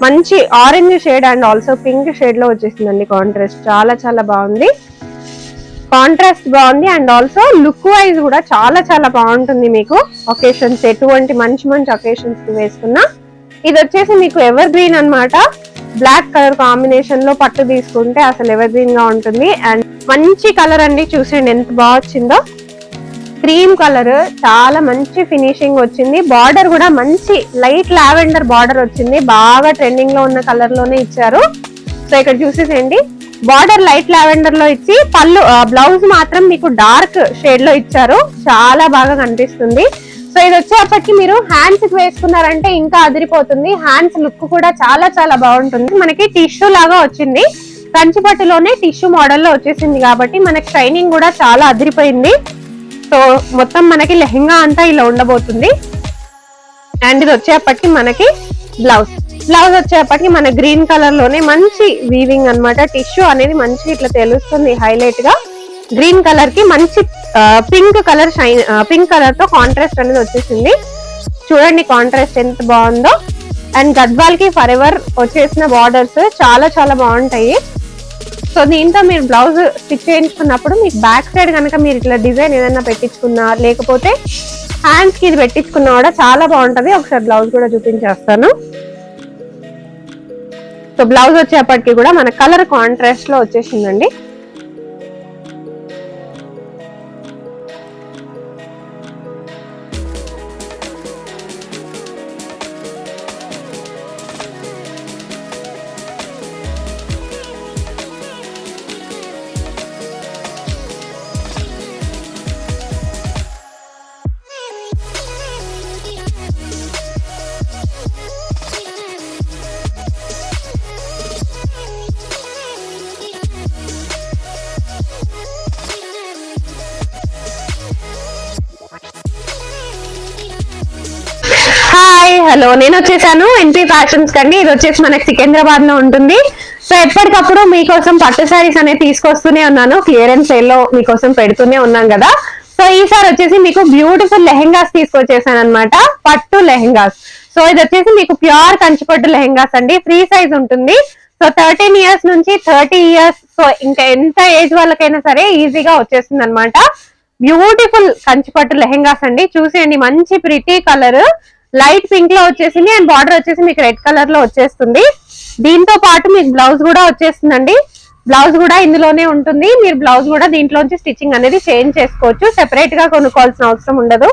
మంచి orange shade and also pink shade లో వచ్చేసిందండి కాంట్రాస్ట్. చాలా చాలా బాగుంది, కాంట్రాస్ట్ బాగుంది అండ్ ఆల్సో లుక్ వైజ్ కూడా చాలా చాలా బాగుంటుంది. మీకు ఒకేషన్స్ ఎటువంటి మంచి మంచి ఒకేషన్స్ కి వేసుకున్నా. ఇది వచ్చేసి మీకు ఎవర్ గ్రీన్ అన్నమాట. బ్లాక్ కలర్ కాంబినేషన్ లో పట్టు తీసుకుంటే అసలు ఎవర్ గ్రీన్ గా ఉంటుంది. అండ్ మంచి కలర్ అండి, చూసేయండి ఎంత బాగా వచ్చిందో. క్రీమ్ కలర్, చాలా మంచి ఫినిషింగ్ వచ్చింది. బార్డర్ కూడా మంచి లైట్ లావెండర్ బార్డర్ వచ్చింది. బాగా ట్రెండింగ్ లో ఉన్న కలర్ లోనే ఇచ్చారు. సో ఇక్కడ చూసేసేయండి, బార్డర్ లైట్ లావెండర్ లో ఇచ్చి పళ్ళు బ్లౌజ్ మాత్రం మీకు డార్క్ షేడ్ లో ఇచ్చారు. చాలా బాగా కనిపిస్తుంది. సో ఇది వచ్చేప్పటికి మీరు హ్యాండ్స్ కి వేసుకున్నారంటే ఇంకా అదిరిపోతుంది. హ్యాండ్స్ లుక్ కూడా చాలా చాలా బాగుంటుంది. మనకి టిష్యూ లాగా వచ్చింది, కంచిపట్టులోనే టిష్యూ మోడల్ లో వచ్చేసింది కాబట్టి మనకి షైనింగ్ కూడా చాలా అదిరిపోయింది. సో మొత్తం మనకి లెహంగా అంతా ఇలా ఉండబోతుంది. అండ్ ఇది వచ్చేప్పటికి మనకి బ్లౌజ్ వచ్చేప్పటికి మన గ్రీన్ కలర్ లోనే మంచి వీవింగ్ అన్నమాట. టిష్యూ అనేది మంచి ఇట్లా తెలుస్తుంది హైలైట్ గా. గ్రీన్ కలర్ కి మంచి పింక్ కలర్ పింక్ కలర్ తో కాంట్రాస్ట్ అనేది వచ్చేసింది. చూడండి కాంట్రాస్ట్ ఎంత బాగుందో. అండ్ గద్వాల్ కి ఫర్ ఎవర్ వచ్చేసిన బార్డర్స్ చాలా చాలా బాగుంటాయి. సో దీంతో మీరు బ్లౌజ్ స్టిచ్ చేయించుకున్నప్పుడు మీకు బ్యాక్ సైడ్ కనుక మీరు ఇట్లా డిజైన్ ఏదైనా పెట్టించుకున్నా, లేకపోతే హ్యాండ్స్ కి ఇది పెట్టించుకున్నా కూడా చాలా బాగుంటది. ఒకసారి బ్లౌజ్ కూడా చూపించేస్తాను. సో బ్లౌజ్ వచ్చేప్పటికి కూడా మన కలర్ కాంట్రాస్ట్ లో వచ్చేసిందండి. హాయ్ హలో, నేను వచ్చేసాను ఎన్పీ ఫ్యాషన్స్ కండి. ఇది వచ్చేసి మనకి సికింద్రాబాద్ లో ఉంటుంది. సో ఎప్పటికప్పుడు మీకోసం పట్టు శారీస్ అనేది తీసుకొస్తూనే ఉన్నాను. క్లియరెన్స్ సేల్ లో మీకోసం పెడుతూనే ఉన్నాం కదా. సో ఈసారి వచ్చేసి మీకు బ్యూటిఫుల్ లెహెంగాస్ తీసుకొచ్చేసాను అనమాట, పట్టు లెహెంగాస్. సో ఇది వచ్చేసి మీకు ప్యూర్ కంచిపట్టు లెహెంగాస్ అండి. ఫ్రీ సైజ్ ఉంటుంది. సో 13 ఇయర్స్ నుంచి 30 ఇయర్స్, సో ఇంకా ఎంత ఏజ్ వాళ్ళకైనా సరే ఈజీగా వచ్చేస్తుంది అనమాట. బ్యూటిఫుల్ కంచిపట్టు లెహెంగాస్ అండి. చూసేయండి, మంచి ప్రిటీ కలర్ లైట్ పింక్ లో వచ్చేసింది. అండ్ బార్డర్ వచ్చేసి మీకు రెడ్ కలర్ లో వచ్చేస్తుంది. దీంతో పాటు మీకు బ్లౌజ్ కూడా వచ్చేస్తుందండి. బ్లౌజ్ కూడా ఇందులోనే ఉంటుంది. మీరు బ్లౌజ్ కూడా దీంట్లోంచి స్టిచ్చింగ్ అనేది చేంజ్ చేసుకోవచ్చు, సెపరేట్ గా కొనుక్కోవాల్సిన అవసరం ఉండదు.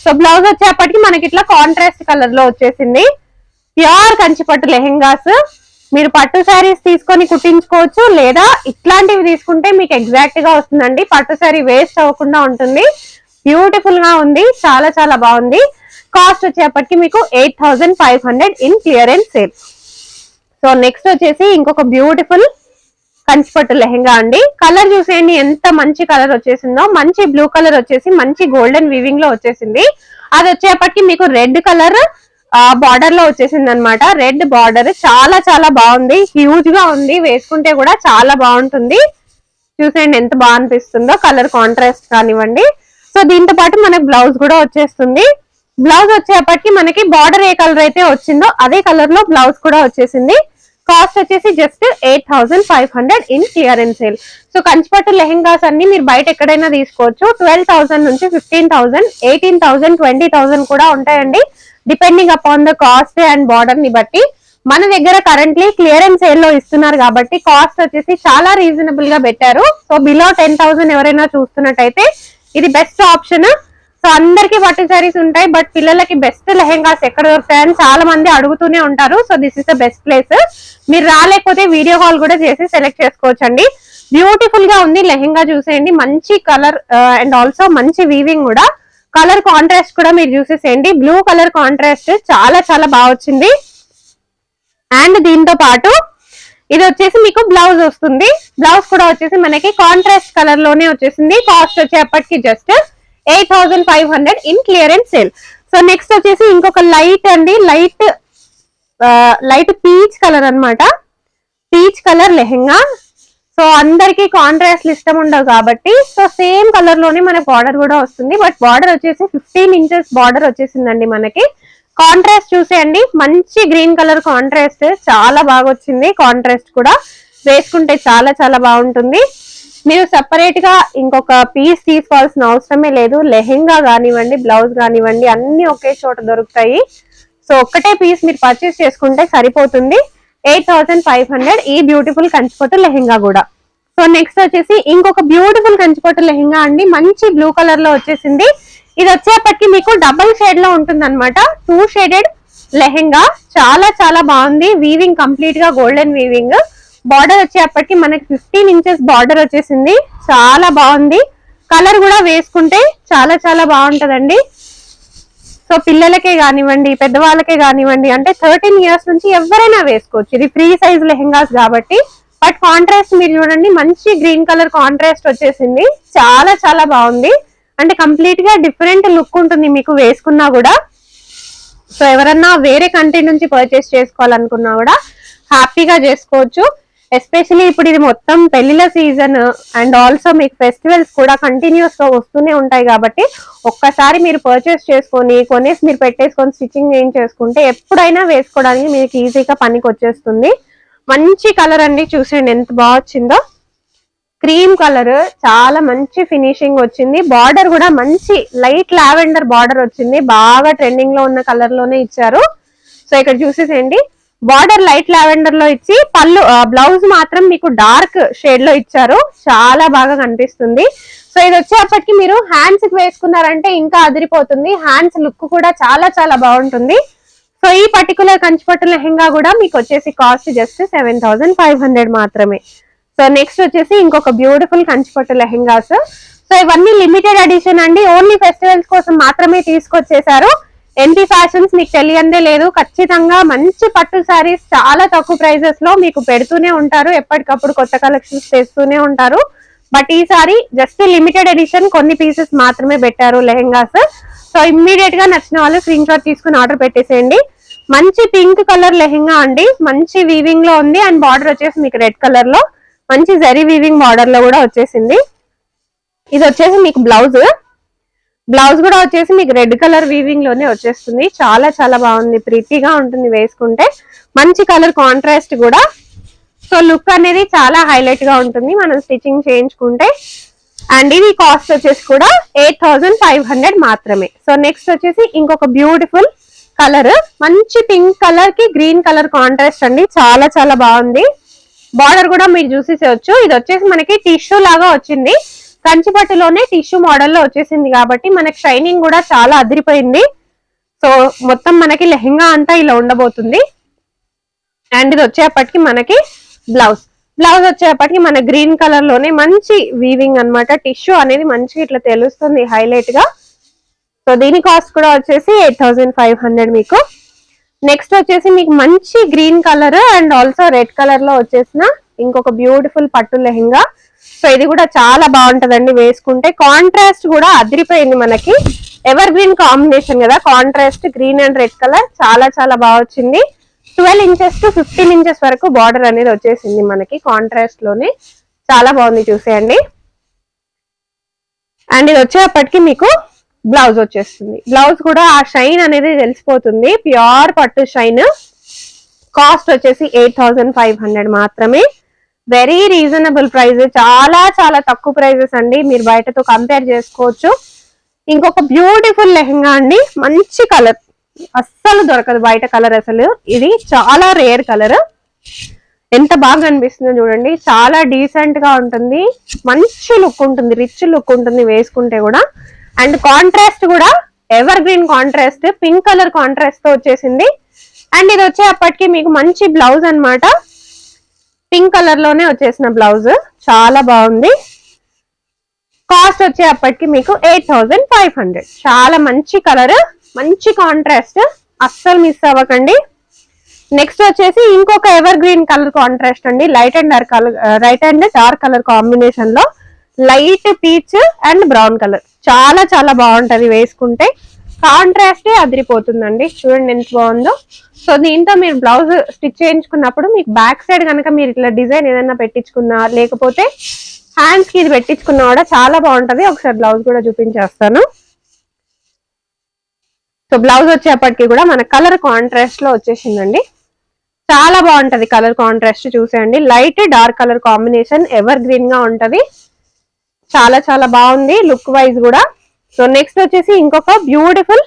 సో బ్లౌజ్ వచ్చేప్పటికి మనకి ఇట్లా కాంట్రాస్ట్ కలర్ లో వచ్చేసింది. ప్యూర్ కంచిపట్టు లెహెంగాస్ మీరు పట్టు శారీస్ తీసుకొని కుట్టించుకోవచ్చు, లేదా ఇట్లాంటివి తీసుకుంటే మీకు ఎగ్జాక్ట్ గా వస్తుందండి. పట్టు శారీ వేస్ట్ అవ్వకుండా ఉంటుంది. బ్యూటిఫుల్ గా ఉంది, చాలా చాలా బాగుంది. కాస్ట్ వచ్చేప్పటికి మీకు 8500 in clearance sale. So next వచ్చేసి ఇంకొక బ్యూటిఫుల్ కంచిపట్టు లెహెంగా అండి. కలర్ చూసేయండి ఎంత మంచి కలర్ వచ్చేసిందో. మంచి బ్లూ కలర్ వచ్చేసి మంచి గోల్డెన్ వీవింగ్ లో వచ్చేసింది. అది వచ్చేప్పటికి మీకు రెడ్ కలర్ బార్డర్ లో వచ్చేసింది అనమాట. రెడ్ బార్డర్ చాలా చాలా బాగుంది, హ్యూజ్ గా ఉంది. వేసుకుంటే కూడా చాలా బాగుంటుంది. చూసేయండి ఎంత బాగా అనిపిస్తుందో, కలర్ కాంట్రాస్ట్ కానివ్వండి. సో దీంతో పాటు మనకి బ్లౌజ్ కూడా వచ్చేస్తుంది. బ్లౌజ్ వచ్చేప్పటికి మనకి బార్డర్ ఏ కలర్ అయితే వచ్చిందో అదే కలర్ లో బ్లౌజ్ కూడా వచ్చేసింది. కాస్ట్ వచ్చేసి just 8500 in clearance sale. So Kanchipattu lehengas అన్ని మీరు బయట ఎక్కడైనా తీసుకోవచ్చు. 12,000 నుంచి 15,000, 18,000, 20,000 కూడా ఉంటాయండి, depending upon the cost and border ని బట్టి. మన దగ్గర కరెంట్లీ క్లియరెన్స్ సేల్ లో ఇస్తున్నారు కాబట్టి కాస్ట్ వచ్చేసి చాలా రీజనబుల్ గా పెట్టారు. సో బిలో 10,000 ఎవరైనా చూస్తున్నట్టయితే ఇది బెస్ట్ ఆప్షన్. సో అందరికి పట్టు శారీస్ ఉంటాయి, బట్ పిల్లలకి బెస్ట్ లెహెంగాస్ ఎక్కడ దొరుకుతాయని చాలా మంది అడుగుతూనే ఉంటారు. So this is the best place. మీరు రాలేకపోతే వీడియో కాల్ కూడా చేసి సెలెక్ట్ చేసుకోవచ్చండి. బ్యూటిఫుల్ గా ఉంది లెహెంగా. చూసేయండి, మంచి కలర్ అండ్ ఆల్సో మంచి వీవింగ్ కూడా. కలర్ కాంట్రాస్ట్ కూడా మీరు చూసేసేయండి, బ్లూ కలర్ కాంట్రాస్ట్ చాలా చాలా బాగా వచ్చింది. అండ్ దీంతో పాటు ఇది వచ్చేసి మీకు బ్లౌజ్ వస్తుంది. బ్లౌజ్ కూడా వచ్చేసి మనకి కాంట్రాస్ట్ కలర్ లోనే వచ్చేసింది. కాస్ట్ వచ్చేప్పటికి just 8500 in clearance sale. So next వచ్చేసి ఇంకొక లైట్ అండి, లైట్ పీచ్ కలర్ అన్నమాట. Peach colour lehenga. సో అందరికి కాంట్రాస్ట్ ఇష్టం ఉండవు కాబట్టి సో సేమ్ కలర్ లోనే మనకి బార్డర్ కూడా వస్తుంది. బట్ బార్డర్ వచ్చేసి 15 ఇంచెస్ బార్డర్ వచ్చేసిందండి మనకి. కాంట్రాస్ట్ చూసేయండి, మంచి గ్రీన్ కలర్ కాంట్రాస్ట్, చాలా బాగా వచ్చింది. కాంట్రాస్ట్ కూడా వేసుకుంటే చాలా చాలా బాగుంటుంది. మీరు సెపరేట్ గా ఇంకొక పీస్ తీసుకోవాల్సిన అవసరమే లేదు. లెహెంగా కానివ్వండి, బ్లౌజ్ కానివ్వండి, అన్ని ఒకే చోట దొరుకుతాయి. సో ఒక్కటే పీస్ మీరు పర్చేస్ చేసుకుంటే సరిపోతుంది. 8500 ఈ బ్యూటిఫుల్ కంచిపట్టు లెహెంగా కూడా. సో నెక్స్ట్ వచ్చేసి ఇంకొక బ్యూటిఫుల్ కంచిపట్టు లెహెంగా అండి, మంచి బ్లూ కలర్ లో వచ్చేసింది. ఇది వచ్చేప్పటికి మీకు డబుల్ షేడ్ లో ఉంటుంది అనమాట. 2 షేడెడ్ లెహెంగా, చాలా చాలా బాగుంది. వీవింగ్ కంప్లీట్ గా గోల్డెన్ వీవింగ్. బార్డర్ వచ్చేప్పటికి మనకి 15 ఇంచెస్ బార్డర్ వచ్చేసింది, చాలా బాగుంది. కలర్ కూడా వేసుకుంటే చాలా చాలా బాగుంటదండి. సో పిల్లలకే కానివ్వండి, పెద్దవాళ్ళకే కానివ్వండి, అంటే 13 ఇయర్స్ నుంచి ఎవరైనా వేసుకోవచ్చు. ఇది ఫ్రీ సైజ్ లెహెంగాస్ కాబట్టి. బట్ కాంట్రాస్ట్ మీరు చూడండి, మంచి గ్రీన్ కలర్ కాంట్రాస్ట్ వచ్చేసింది, చాలా చాలా బాగుంది. అంటే కంప్లీట్ గా డిఫరెంట్ లుక్ ఉంటుంది మీకు వేసుకున్నా కూడా. సో ఎవరన్నా వేరే కంట్రీ నుంచి పర్చేస్ చేసుకోవాలనుకున్నా కూడా హ్యాపీగా చేసుకోవచ్చు. ఎస్పెషలీ ఇప్పుడు ఇది మొత్తం పెళ్లిల సీజన్ అండ్ ఆల్సో మీకు ఫెస్టివల్స్ కూడా కంటిన్యూస్ గా వస్తూనే ఉంటాయి కాబట్టి ఒక్కసారి మీరు పర్చేస్ చేసుకొని కొనేసి మీరు పెట్టేసుకొని స్టిచ్చింగ్ చేయించేసుకుంటే ఎప్పుడైనా వేసుకోవడానికి మీకు ఈజీగా పనికి వచ్చేస్తుంది. మంచి కలర్ అండి, చూసేయండి ఎంత బాగా వచ్చిందో. క్రీమ్ కలర్, చాలా మంచి ఫినిషింగ్ వచ్చింది. బార్డర్ కూడా మంచి లైట్ లావెండర్ బార్డర్ వచ్చింది, బాగా ట్రెండింగ్ లో ఉన్న కలర్ లోనే ఇచ్చారు. సో ఇక్కడ చూసేసేయండి, బార్డర్ లైట్ లావెండర్ లో ఇచ్చి పళ్ళు బ్లౌజ్ మాత్రం మీకు డార్క్ షేడ్ లో ఇచ్చారు, చాలా బాగా కనిపిస్తుంది. సో ఇది వచ్చేప్పటికి మీరు హ్యాండ్స్ కి వేసుకున్నారంటే ఇంకా అదిరిపోతుంది. హ్యాండ్స్ లుక్ కూడా చాలా చాలా బాగుంటుంది. సో ఈ పర్టికులర్ కంచిపట్టు లెహెంగా కూడా మీకు వచ్చేసి కాస్ట్ జస్ట్ 7500 మాత్రమే. సో నెక్స్ట్ వచ్చేసి ఇంకొక బ్యూటిఫుల్ కంచిపట్టు లెహెంగాస్. సో ఇవన్నీ లిమిటెడ్ ఎడిషన్ అండి, ఓన్లీ ఫెస్టివల్స్ కోసం మాత్రమే తీసుకొచ్చేసారు. ఎన్పీ ఫ్యాషన్స్ మీకు తెలియందే లేదు, ఖచ్చితంగా మంచి పట్టు శారీస్ చాలా తక్కువ ప్రైజెస్ లో మీకు పెడుతూనే ఉంటారు. ఎప్పటికప్పుడు కొత్త కలెక్షన్స్ తెస్తూనే ఉంటారు. బట్ ఈసారి జస్ట్ లిమిటెడ్ ఎడిషన్ కొన్ని పీసెస్ మాత్రమే పెట్టారు లెహెంగాస్. సో ఇమ్మీడియట్ గా నచ్చిన వాళ్ళు స్క్రీన్ షాట్ తీసుకుని ఆర్డర్ పెట్టేసేయండి. మంచి పింక్ కలర్ లెహెంగా అండి, మంచి వీవింగ్ లో ఉంది. అండ్ బార్డర్ వచ్చేసి మీకు రెడ్ కలర్ లో మంచి జరీ వీవింగ్ బార్డర్ లో కూడా వచ్చేసింది. ఇది వచ్చేసి మీకు బ్లౌజ్ కూడా వచ్చేసి మీకు రెడ్ కలర్ వీవింగ్ లోనే వచ్చేస్తుంది, చాలా చాలా బాగుంది. ప్రీతిగా ఉంటుంది వేసుకుంటే, మంచి కలర్ కాంట్రాస్ట్ కూడా. సో లుక్ అనేది చాలా హైలైట్ గా ఉంటుంది మనం స్టిచ్చింగ్ చేయించుకుంటే. అండ్ ఇది కాస్ట్ వచ్చేసి కూడా 8500 మాత్రమే. సో నెక్స్ట్ వచ్చేసి ఇంకొక బ్యూటిఫుల్ కలర్, మంచి పింక్ కలర్ కి గ్రీన్ కలర్ కాంట్రాస్ట్ అండి, చాలా చాలా బాగుంది. బార్డర్ కూడా మీరు చూసేసేయచ్చు. ఇది వచ్చేసి మనకి టిష్యూ లాగా వచ్చింది, కంచిపట్టులోనే టిష్యూ మోడల్లో వచ్చేసింది కాబట్టి మనకి షైనింగ్ కూడా చాలా అదిరిపోయింది. సో మొత్తం మనకి లెహెంగా అంతా ఇలా ఉండబోతుంది. అండ్ ఇది వచ్చేప్పటికి మనకి బ్లౌజ్ వచ్చేప్పటికి మన గ్రీన్ కలర్ లోనే మంచి వీవింగ్ అన్నమాట. టిష్యూ అనేది మంచి ఇట్లా తెలుస్తుంది హైలైట్ గా. సో దీని కాస్ట్ కూడా వచ్చేసి 8500 మీకు. నెక్స్ట్ వచ్చేసి మీకు మంచి green colour and also red colour లో వచ్చేసిన ఇంకొక బ్యూటిఫుల్ పట్టు లెహెంగా. సో ఇది కూడా చాలా బాగుంటదండి వేసుకుంటే, కాంట్రాస్ట్ కూడా అదిరిపోయింది. మనకి ఎవర్ గ్రీన్ కాంబినేషన్ కదా, contrast green and red colour చాలా చాలా బాగా వచ్చింది. 12 ఇంచెస్ టు 15 ఇంచెస్ వరకు బార్డర్ అనేది వచ్చేసింది మనకి కాంట్రాస్ట్ లోనే, చాలా బాగుంది చూసేయండి. అండ్ ఇది వచ్చేప్పటికి మీకు బ్లౌజ్ వచ్చేస్తుంది. బ్లౌజ్ కూడా ఆ షైన్ అనేది తెలిసిపోతుంది, ప్యూర్ పట్టు షైన్. కాస్ట్ వచ్చేసి 8500 మాత్రమే. వెరీ రీజనబుల్ ప్రైస్, చాలా చాలా తక్కువ ప్రైజెస్ అండి, మీరు బయటతో కంపేర్ చేసుకోవచ్చు. ఇంకొక బ్యూటిఫుల్ లెహెంగా అండి, మంచి కలర్, అస్సలు దొరకదు బయట కలర్ అసలు. ఇది చాలా రేర్ కలర్, ఎంత బాగా అనిపిస్తుందో చూడండి, చాలా డీసెంట్ గా ఉంటుంది, మంచి లుక్ ఉంటుంది, రిచ్ లుక్ ఉంటుంది వేసుకుంటే కూడా. అండ్ కాంట్రాస్ట్ కూడా ever green contrast, pink colour contrast తో వచ్చేసింది. అండ్ ఇది వచ్చేప్పటికి మీకు మంచి బ్లౌజ్ అన్నమాట, పింక్ కలర్ లోనే వచ్చేసిన బ్లౌజ్, చాలా బాగుంది. కాస్ట్ వచ్చేప్పటికి మీకు 8500. చాలా మంచి కలర్, మంచి కాంట్రాస్ట్, అస్సలు మిస్ అవ్వకండి. నెక్స్ట్ వచ్చేసి ఇంకొక ఎవర్ గ్రీన్ కలర్ కాంట్రాస్ట్ అండి, light and dark colour combination లో light peach and brown colour, చాలా చాలా బాగుంటది వేసుకుంటే, కాంట్రాస్టే అదిరిపోతుందండి. చూడండి ఎంత బాగుందో. సో దీంతో మీరు బ్లౌజ్ స్టిచ్ చేయించుకున్నప్పుడు మీకు బ్యాక్ సైడ్ కనుక మీరు ఇట్లా డిజైన్ ఏదైనా పెట్టించుకున్నా, లేకపోతే హ్యాండ్స్ కి ఇది పెట్టించుకున్నా కూడా చాలా బాగుంటది. ఒకసారి బ్లౌజ్ కూడా చూపించేస్తాను. సో బ్లౌజ్ వచ్చేప్పటికి కూడా మన కలర్ కాంట్రాస్ట్ లో వచ్చేసిందండి. చాలా బాగుంటది కలర్ కాంట్రాస్ట్, చూసేయండి. Light dark colour combination, ever green గా ఉంటది. చాలా చాలా బాగుంది లుక్ వైజ్ కూడా. సో నెక్స్ట్ వచ్చేసి ఇంకొక బ్యూటిఫుల్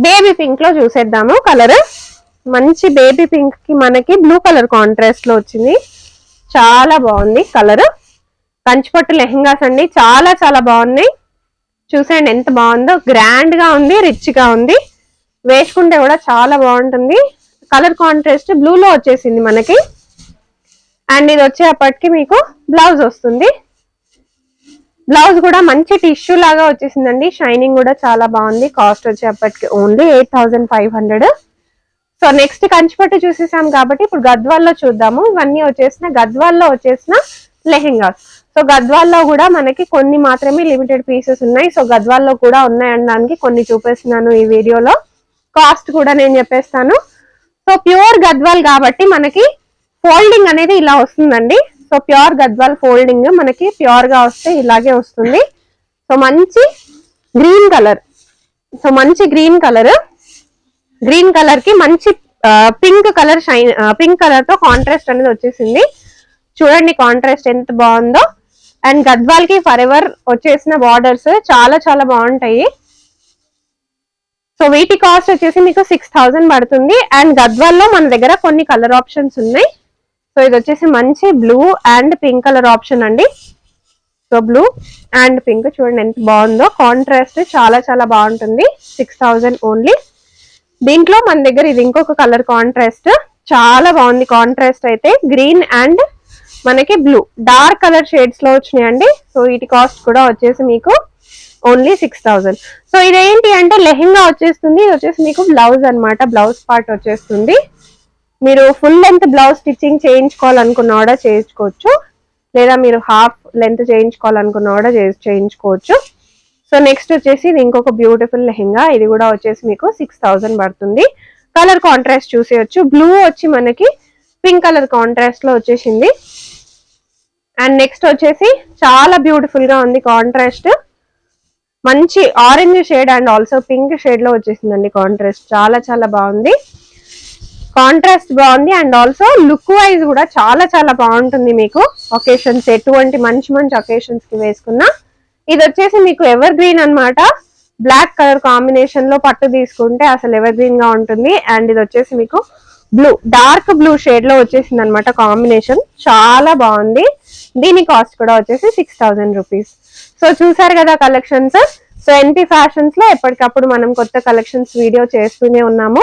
బేబీ పింక్ లో చూసేద్దాము కలర్. మంచి బేబీ పింక్ కి మనకి బ్లూ కలర్ కాంట్రాస్ట్ లో వచ్చింది. చాలా బాగుంది కలర్. కంచిపట్టు లెహెంగాస్ అండి, చాలా చాలా బాగున్నాయి. చూసేయండి ఎంత బాగుందో, గ్రాండ్ గా ఉంది, రిచ్ గా ఉంది. వేసుకుంటే కూడా చాలా బాగుంటుంది. కలర్ కాంట్రాస్ట్ బ్లూ లో వచ్చేసింది మనకి. అండ్ ఇది వచ్చేప్పటికి మీకు బ్లౌజ్ వస్తుంది. బ్లౌజ్ కూడా మంచి టిష్యూ లాగా వచ్చేసిందండి. షైనింగ్ కూడా చాలా బాగుంది. కాస్ట్ వచ్చేప్పటికి ఓన్లీ 8500. సో నెక్స్ట్ కంచిపట్టు చూసేసాం కాబట్టి ఇప్పుడు గద్వాల్లో చూద్దాము. ఇవన్నీ వచ్చేసిన గద్వాల్లో వచ్చేసిన లెహెంగాస్. సో గద్వాల్లో కూడా మనకి కొన్ని మాత్రమే లిమిటెడ్ పీసెస్ ఉన్నాయి. సో గద్వాల్లో కూడా ఉన్నాయనడానికి కొన్ని చూపిస్తున్నాను ఈ వీడియోలో. కాస్ట్ కూడా నేను చెప్పేస్తాను. సో ప్యూర్ గద్వాల్ కాబట్టి మనకి ఫోల్డింగ్ అనేది ఇలా వస్తుందండి. సో ప్యూర్ గద్వాల్ ఫోల్డింగ్ మనకి ప్యూర్ గా వస్తే ఇలాగే వస్తుంది. సో మంచి గ్రీన్ కలర్. సో మంచి గ్రీన్ కలర్, గ్రీన్ కలర్ కి మంచి pink colour shine, pink colour తో కాంట్రాస్ట్ అనేది వచ్చేసింది. చూడండి కాంట్రాస్ట్ ఎంత బాగుందో. అండ్ గద్వాల్ కి ఫర్ ఎవర్ వచ్చేసిన బార్డర్స్ చాలా చాలా బాగుంటాయి. సో వీటి కాస్ట్ వచ్చేసి మీకు 6000 పడుతుంది. అండ్ గద్వాల్లో మన దగ్గర కొన్ని కలర్ ఆప్షన్స్ ఉన్నాయి. సో ఇది వచ్చేసి మంచి blue and pink colour option అండి. సో బ్లూ అండ్ పింక్ చూడండి ఎంత బాగుందో, కాంట్రాస్ట్ చాలా చాలా బాగుంటుంది. 6000 ఓన్లీ. దీంట్లో మన దగ్గర ఇది ఇంకొక కలర్ కాంట్రాస్ట్, చాలా బాగుంది కాంట్రాస్ట్ అయితే. గ్రీన్ అండ్ మనకి బ్లూ డార్క్ కలర్ షేడ్స్ లో వచ్చినాయండి. సో వీటి కాస్ట్ కూడా వచ్చేసి మీకు ఓన్లీ 6000. సో ఇదేంటి అంటే లెహెంగా వచ్చేస్తుంది. ఇది వచ్చేసి మీకు బ్లౌజ్ అనమాట, బ్లౌజ్ పార్ట్ వచ్చేస్తుంది. మీరు ఫుల్ లెంత్ బ్లౌజ్ స్టిచ్చింగ్ చేయించుకోవాలనుకున్నా కూడా చేయించుకోవచ్చు, లేదా మీరు హాఫ్ లెంత్ చేయించుకోవాలనుకున్నా కూడా చేయించుకోవచ్చు. సో నెక్స్ట్ వచ్చేసి ఇది ఇంకొక బ్యూటిఫుల్ లెహెంగా. ఇది కూడా వచ్చేసి మీకు 6000 పడుతుంది. Colour contrast చూసేయచ్చు. బ్లూ వచ్చి మనకి పింక్ కలర్ కాంట్రాస్ట్ లో వచ్చేసింది. అండ్ నెక్స్ట్ వచ్చేసి చాలా బ్యూటిఫుల్ గా ఉంది కాంట్రాస్ట్. మంచి orange shade and also pink shade లో వచ్చేసిందండి కాంట్రాస్ట్. చాలా చాలా బాగుంది, కాంట్రాస్ట్ బాగుంది. అండ్ ఆల్సో లుక్ వైజ్ కూడా చాలా చాలా బాగుంటుంది. మీకు ఒకేషన్స్, ఎటువంటి మంచి మంచి ఒకేషన్స్ కి వేసుకున్నా. ఇది వచ్చేసి మీకు ఎవర్ గ్రీన్ అనమాట. బ్లాక్ కలర్ కాంబినేషన్ లో పట్టు తీసుకుంటే అసలు ఎవర్ గ్రీన్ గా ఉంటుంది. అండ్ ఇది వచ్చేసి మీకు బ్లూ, డార్క్ బ్లూ షేడ్ లో వచ్చేసింది అనమాట కాంబినేషన్. చాలా బాగుంది. దీని కాస్ట్ కూడా వచ్చేసి 6000 రూపీస్. సో చూసారు కదా కలెక్షన్స్. సో ఎన్పి ఫ్యాషన్స్ లో ఎప్పటికప్పుడు మనం కొత్త కలెక్షన్స్ వీడియో చేస్తూనే ఉన్నాము.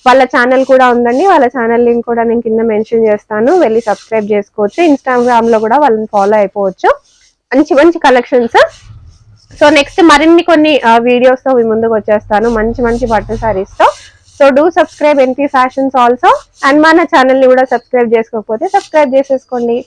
వాళ్ళ ఛానల్ కూడా ఉందండి. వాళ్ళ ఛానల్ లింక్ కూడా నేను కింద మెన్షన్ చేస్తాను, వెళ్ళి సబ్స్క్రైబ్ చేసుకోవచ్చు. ఇన్స్టాగ్రామ్ లో కూడా వాళ్ళని ఫాలో అయిపోవచ్చు. మంచి మంచి కలెక్షన్స్. సో నెక్స్ట్ మరిన్ని కొన్ని వీడియోస్ తో మీ ముందుకు వచ్చేస్తాను, మంచి మంచి పట్టు సారీస్ తో. So do subscribe N P fashions also. And మన ఛానల్ ని కూడా సబ్స్క్రైబ్ చేసుకోకపోతే సబ్స్క్రైబ్ చేసేసుకోండి.